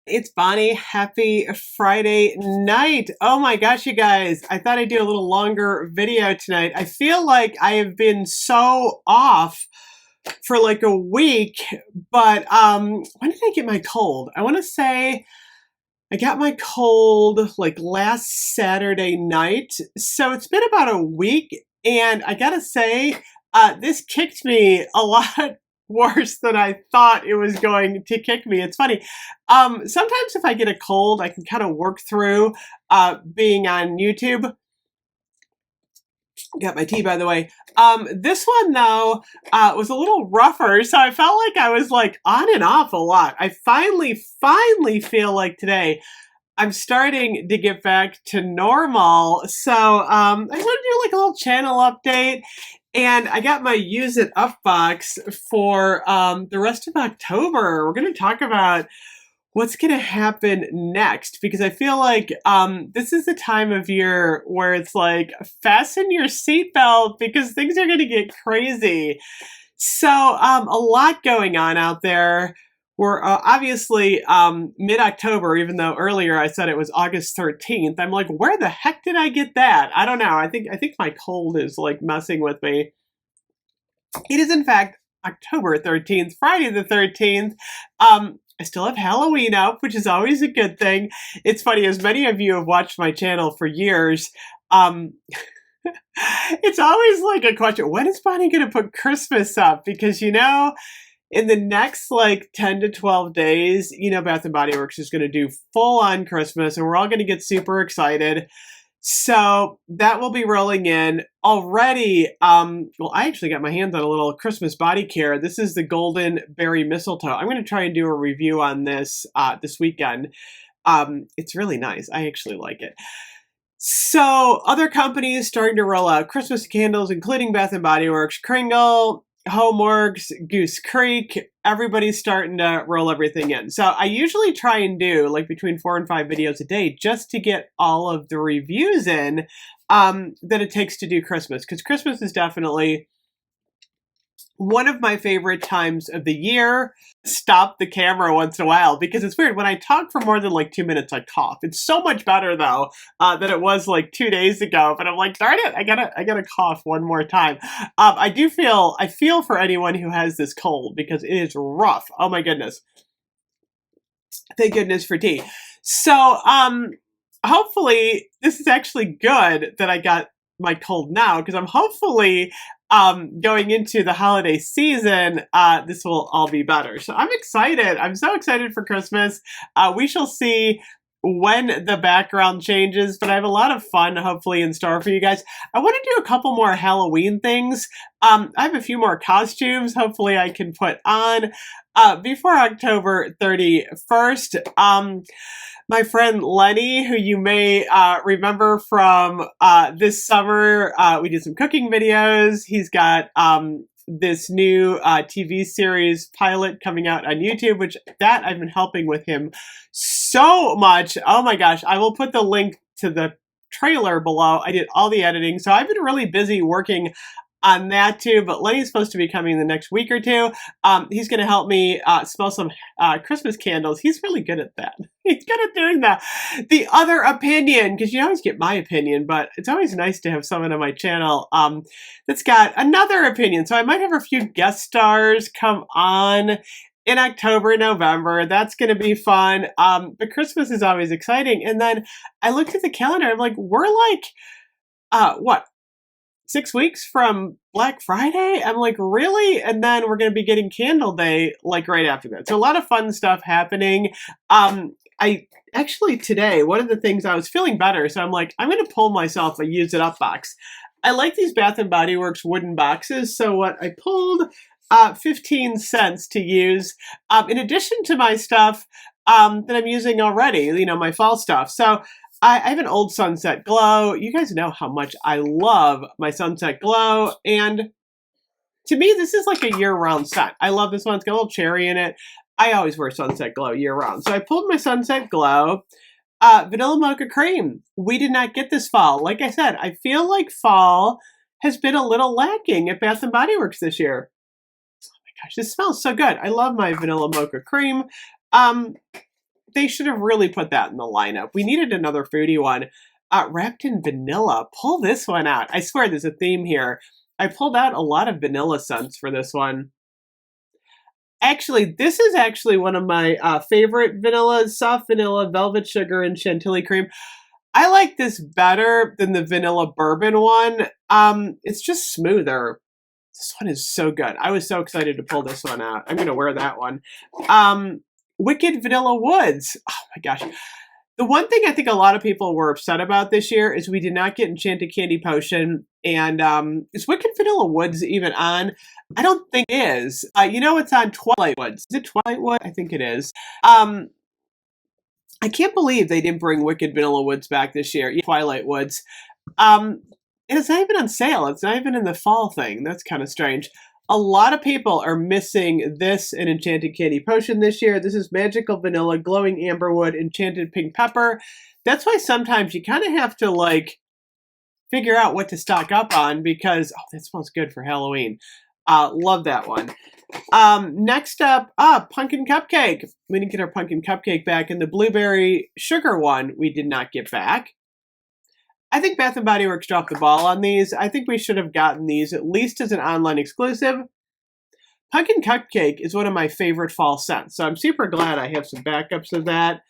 It's Bonnie. Happy Friday night. Oh my gosh, you guys. I thought I'd do a little longer video tonight. I feel like I have been so off for like a week, but when did I get my cold? I want to say I got my cold like last Saturday night. So it's been about a week, and I gotta say, this kicked me a lot worse than I thought it was going to kick me. It's funny. Sometimes if I get a cold, I can kind of work through being on YouTube. Got my tea, by the way. This one though was a little rougher, so I felt like I was like on and off a lot. I finally feel like today I'm starting to get back to normal. So I want to do like a little channel update. And I got my Use It Up box for the rest of October. We're going to talk about what's going to happen next because I feel like this is the time of year where it's like fasten your seatbelt because things are going to get crazy. So a lot going on out there. We're obviously mid-October, even though earlier I said it was August 13th. I'm like, where the heck did I get that? I don't know. I think my cold is like messing with me. It is in fact October 13th, Friday the 13th. I still have Halloween up, which is always a good thing. It's funny, as many of you have watched my channel for years, it's always like a question, when is Bonnie going to put Christmas up? Because, in the next like 10 to 12 days, Bath & Body Works is going to do full on Christmas and we're all going to get super excited. So that will be rolling in already. Well, I actually got my hands on a little Christmas body care. This is the Golden Berry Mistletoe. I'm going to try and do a review on this this weekend. It's really nice. I actually like it. So other companies starting to roll out Christmas candles, including Bath & Body Works, Kringle, Homeworks, Goose Creek. Everybody's starting to roll everything in. So I usually try and do like between 4 and 5 videos a day just to get all of the reviews in that it takes to do Christmas. Because Christmas is definitely one of my favorite times of the year. Stop the camera once in a while because it's weird. When I talk for more than like 2 minutes, I cough. It's so much better though than it was like 2 days ago. But I'm like, darn it, I gotta cough one more time. I feel for anyone who has this cold because it is rough. Oh my goodness. Thank goodness for tea. So hopefully this is actually good that I got my cold now because I'm hopefully going into the holiday season, this will all be better. So I'm excited. I'm so excited for Christmas. We shall see when the background changes, but I have a lot of fun hopefully in store for you guys. I want to do a couple more Halloween things. I have a few more costumes hopefully I can put on before October 31st. My friend Lenny, who you may remember from this summer, we did some cooking videos. He's got this new TV series pilot coming out on YouTube, which I've been helping with him so much. Oh my gosh, I will put the link to the trailer below. I did all the editing, so I've been really busy working on that too, but Lenny's supposed to be coming in the next week or two. He's going to help me smell some Christmas candles. He's really good at that. He's good at doing the other opinion, because you always get my opinion, but it's always nice to have someone on my channel that's got another opinion. So I might have a few guest stars come on in October, November. That's going to be fun. But Christmas is always exciting. And then I looked at the calendar. I'm like, we're like, what? 6 weeks from Black Friday? I'm like, really? And then we're going to be getting Candle Day like right after that. So a lot of fun stuff happening. I actually today, one of the things I was feeling better, so I'm like, I'm going to pull myself a Use It Up box. I like these Bath & Body Works wooden boxes. So what I pulled 15 cents to use in addition to my stuff that I'm using already, my fall stuff. So I have an old Sunset Glow. You guys know how much I love my Sunset Glow. And to me, this is like a year-round scent. I love this one. It's got a little cherry in it. I always wear Sunset Glow year-round. So I pulled my Sunset Glow. Vanilla Mocha Cream. We did not get this fall. Like I said, I feel like fall has been a little lacking at Bath & Body Works this year. Oh my gosh, this smells so good. I love my Vanilla Mocha Cream. they should have really put that in the lineup. We needed another fruity one. Wrapped in vanilla. Pull this one out. I swear there's a theme here. I pulled out a lot of vanilla scents for this one. Actually, this is actually one of my favorite vanillas. Soft vanilla, velvet sugar, and chantilly cream. I like this better than the vanilla bourbon one. It's just smoother. This one is so good. I was so excited to pull this one out. I'm going to wear that one. Wicked Vanilla Woods. Oh my gosh. The one thing I think a lot of people were upset about this year is we did not get Enchanted Candy Potion. And is Wicked Vanilla Woods even on? I don't think it is. You know it's on Twilight Woods. Is it Twilight Wood? I think it is. I can't believe they didn't bring Wicked Vanilla Woods back this year. Twilight Woods. And it's not even on sale. It's not even in the fall thing. That's kind of strange. A lot of people are missing this and Enchanted Candy Potion this year. This is Magical Vanilla, Glowing Amberwood, Enchanted Pink Pepper. That's why sometimes you kind of have to, like, figure out what to stock up on because, oh, that smells good for Halloween. Love that one. Next up, Pumpkin Cupcake. We didn't get our Pumpkin Cupcake back, and the Blueberry Sugar one we did not get back. I think Bath & Body Works dropped the ball on these. I think we should have gotten these at least as an online exclusive. Pumpkin Cupcake is one of my favorite fall scents, so I'm super glad I have some backups of that.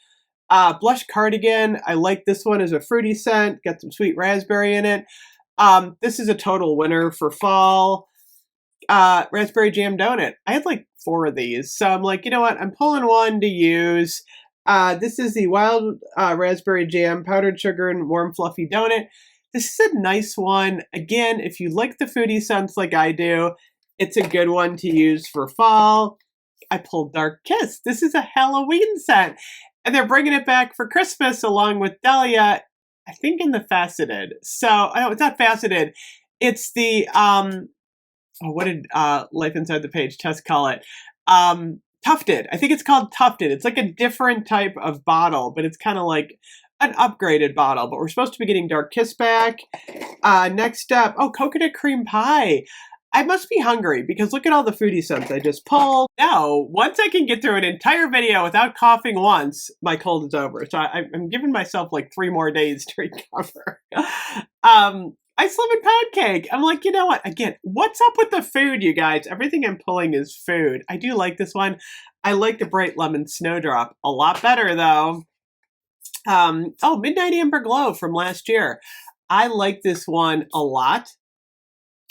Blush Cardigan, I like this one as a fruity scent. Got some sweet raspberry in it. This is a total winner for fall. Raspberry Jam Donut. I had like 4 of these, so I'm like, you know what? I'm pulling one to use. This is the Wild Raspberry Jam, Powdered Sugar, and Warm Fluffy Donut. This is a nice one. Again, if you like the foodie scents like I do, it's a good one to use for fall. I pulled Dark Kiss. This is a Halloween scent. And they're bringing it back for Christmas along with Dahlia, I think in the Faceted. So, oh, it's not Faceted. It's the, what did Life Inside the Page Tess call it? Tufted. I think it's called Tufted. It's like a different type of bottle, but it's kind of like an upgraded bottle. But we're supposed to be getting Dark Kiss back. Next up, Coconut Cream Pie. I must be hungry because look at all the foodie scents I just pulled. Now, once I can get through an entire video without coughing once, my cold is over. So I'm giving myself like 3 more days to recover. Ice lemon pound cake. I'm like, you know what? Again, what's up with the food, you guys? Everything I'm pulling is food. I do like this one. I like the bright lemon snowdrop a lot better, though. Midnight Amber Glow from last year. I like this one a lot.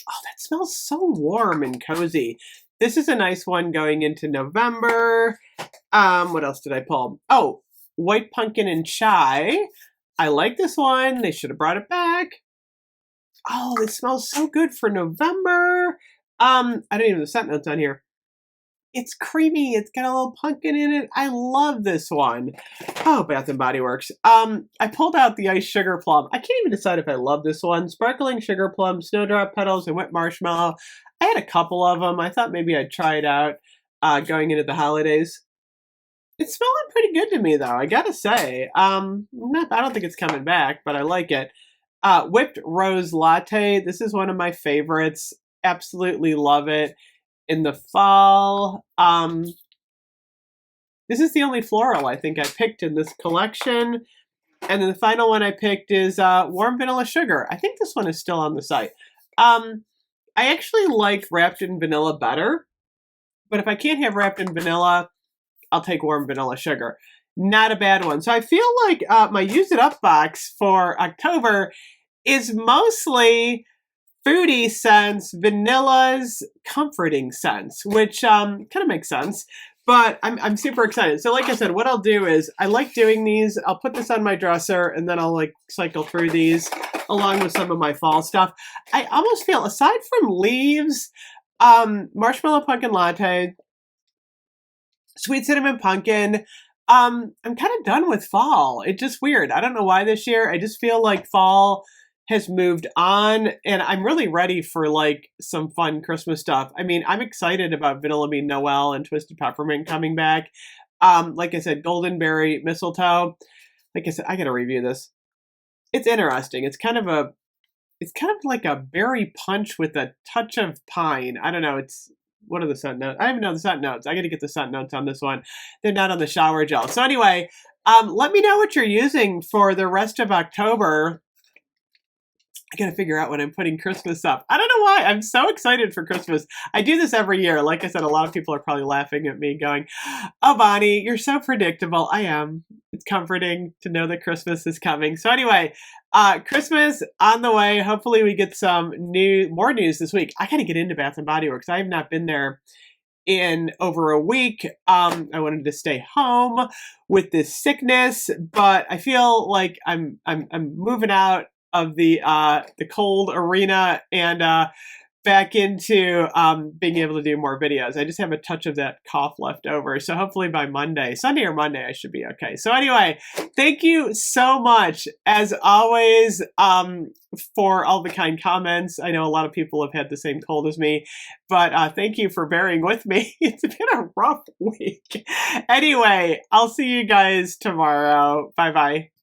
Oh, that smells so warm and cozy. This is a nice one going into November. What else did I pull? Oh, White Pumpkin and Chai. I like this one. They should have brought it back. Oh, it smells so good for November. I don't even have the scent notes on here. It's creamy. It's got a little pumpkin in it. I love this one. Oh, Bath & Body Works. I pulled out the Ice Sugar Plum. I can't even decide if I love this one. Sparkling Sugar Plum, Snowdrop Petals, and Wet Marshmallow. I had a couple of them. I thought maybe I'd try it out going into the holidays. It's smelling pretty good to me, though, I gotta say. I don't think it's coming back, but I like it. Whipped Rose Latte. This is one of my favorites. Absolutely love it. In the fall. This is the only floral I think I picked in this collection. And then the final one I picked is Warm Vanilla Sugar. I think this one is still on the site. I actually like Wrapped in Vanilla better. But if I can't have Wrapped in Vanilla, I'll take Warm Vanilla Sugar. Not a bad one. So I feel like my Use It Up box for October is mostly foodie scents, vanillas, comforting scents, which kind of makes sense. But I'm super excited. So like I said, what I'll do is I like doing these. I'll put this on my dresser and then I'll like cycle through these along with some of my fall stuff. I almost feel, aside from leaves, Marshmallow Pumpkin Latte, Sweet Cinnamon Pumpkin, I'm kind of done with fall. It's just weird. I don't know why this year. I just feel like fall has moved on and I'm really ready for like some fun Christmas stuff. I mean, I'm excited about Vanilla Bean Noel and Twisted Peppermint coming back. Like I said, Golden Berry Mistletoe. Like I said, I gotta review this. It's interesting. It's kind of like a berry punch with a touch of pine. I don't know. What are the scent notes? I don't even know the scent notes. I got to get the scent notes on this one. They're not on the shower gel. So anyway, Let me know what you're using for the rest of October. I gotta figure out when I'm putting Christmas up. I don't know why. I'm so excited for Christmas. I do this every year. Like I said, a lot of people are probably laughing at me going, oh, Bonnie, you're so predictable. I am. It's comforting to know that Christmas is coming. So anyway, Christmas on the way. Hopefully we get some more news this week. I gotta get into Bath & Body Works. I have not been there in over a week. I wanted to stay home with this sickness, but I feel like I'm moving out of the cold arena and back into being able to do more videos. I just have a touch of that cough left over. So hopefully by Monday, Sunday or Monday, I should be okay. So anyway, thank you so much, as always, for all the kind comments. I know a lot of people have had the same cold as me, but thank you for bearing with me. It's been a rough week. Anyway, I'll see you guys tomorrow. Bye-bye.